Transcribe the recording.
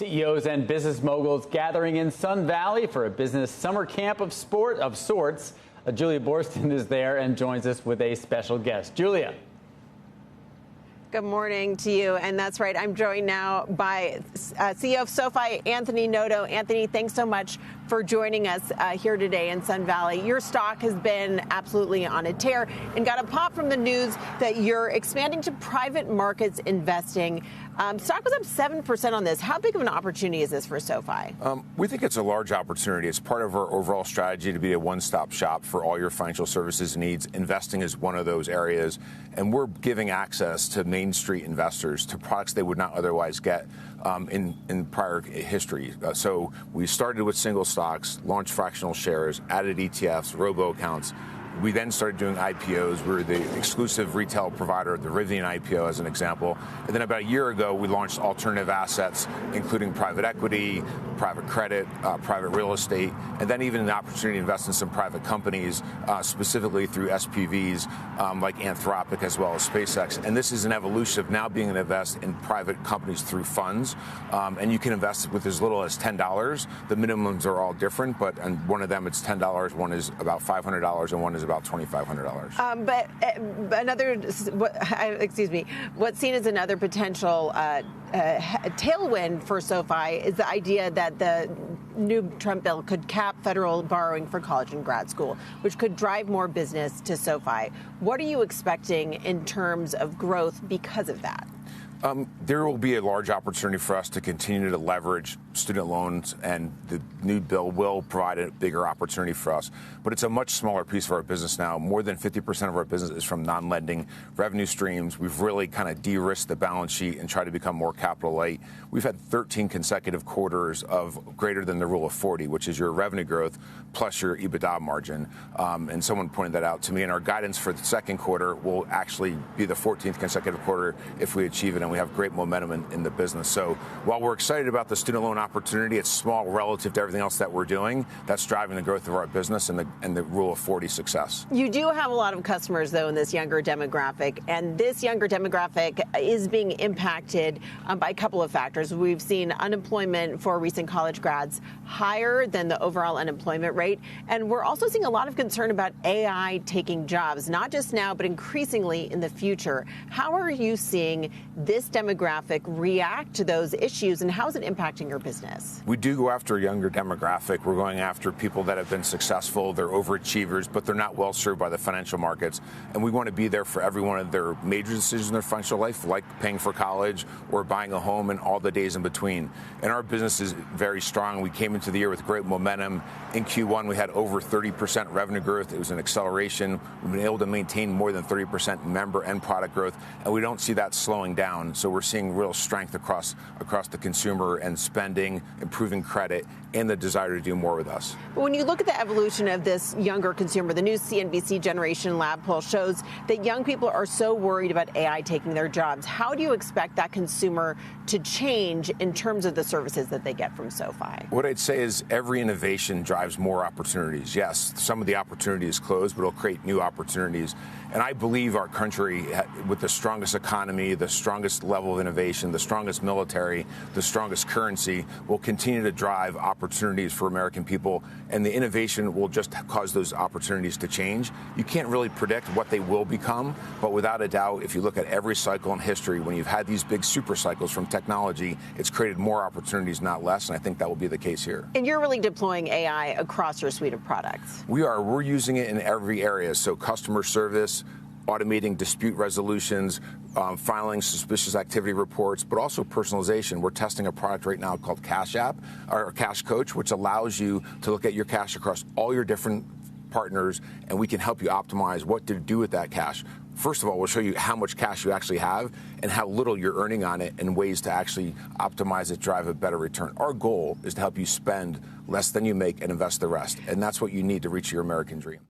CEOs and business moguls gathering in Sun Valley for a business summer camp of sorts. Julia Borston is there and joins us with a special guest. Julia. Good morning to you. And that's right. I'm joined now by CEO of SoFi, Anthony Noto. Anthony, thanks so much for joining us here today in Sun Valley. Your stock has been absolutely on a tear and got a pop from the news that you're expanding to private markets investing. Stock was up 7% on this. How big of an opportunity is this for SoFi? We think it's a large opportunity. It's part of our overall strategy to be a one-stop shop for all your financial services needs. Investing is one of those areas, and we're giving access to Main Street investors to products they would not otherwise get in prior history. So we started with single stocks, launched fractional shares, added ETFs, robo accounts. We then started doing IPOs. We were the exclusive retail provider of the Rivian IPO, as an example. And then about a year ago, we launched alternative assets, including private equity, private credit, private real estate, and then even an opportunity to invest in some private companies, specifically through SPVs like Anthropic as well as SpaceX. And this is an evolution of now being able to invest in private companies through funds. And you can invest with as little as $10. The minimums are all different, but on one of them it's $10, one is about $500, and one is about $2,500. But what's seen as another potential tailwind for SoFi is the idea that the new Trump bill could cap federal borrowing for college and grad school, which could drive more business to SoFi. What are you expecting in terms of growth because of that? There will be a large opportunity for us to continue to leverage student loans, and the new bill will provide a bigger opportunity for us. But it's a much smaller piece of our business now. More than 50% of our business is from non-lending revenue streams. We've really kind of de-risked the balance sheet and tried to become more capital light. We've had 13 consecutive quarters of greater than the rule of 40, which is your revenue growth plus your EBITDA margin. And someone pointed that out to me. And our guidance for the second quarter will actually be the 14th consecutive quarter if we achieve it. And we have great momentum in the business. So while we're excited about the student loan opportunity, it's small relative to everything else that we're doing. That's driving the growth of our business and the rule of 40 success. You do have a lot of customers, though, in this younger demographic, and this younger demographic is being impacted by a couple of factors. We've seen unemployment for recent college grads higher than the overall unemployment rate, and we're also seeing a lot of concern about AI taking jobs, not just now, but increasingly in the future. How are you seeing this demographic react to those issues, and how is it impacting your business? We do go after a younger demographic. We're going after people that have been successful. They're overachievers, but they're not well served by the financial markets. And we want to be there for every one of their major decisions in their financial life, like paying for college or buying a home and all the days in between. And our business is very strong. We came into the year with great momentum. In Q1, we had over 30% revenue growth. It was an acceleration. We've been able to maintain more than 30% member and product growth, and we don't see that slowing down. So we're seeing real strength across the consumer and spending, improving credit, and the desire to do more with us. But when you look at the evolution of this younger consumer, the new CNBC Generation Lab poll shows that young people are so worried about AI taking their jobs. How do you expect that consumer to change in terms of the services that they get from SoFi? What I'd say is every innovation drives more opportunities. Yes, some of the opportunity is closed, but it'll create new opportunities. And I believe our country, with the strongest economy, the strongest level of innovation, the strongest military, the strongest currency, will continue to drive opportunities for American people. And the innovation will just cause those opportunities to change. You can't really predict what they will become, but without a doubt, if you look at every cycle in history, when you've had these big super cycles from technology, it's created more opportunities, not less. And I think that will be the case here. And you're really deploying AI across your suite of products. We are. We're using it in every area. So customer service, automating dispute resolutions, filing suspicious activity reports, but also personalization. We're testing a product right now called Cash App, or Cash Coach, which allows you to look at your cash across all your different partners, and we can help you optimize what to do with that cash. First of all, we'll show you how much cash you actually have and how little you're earning on it and ways to actually optimize it, drive a better return. Our goal is to help you spend less than you make and invest the rest. And that's what you need to reach your American dream.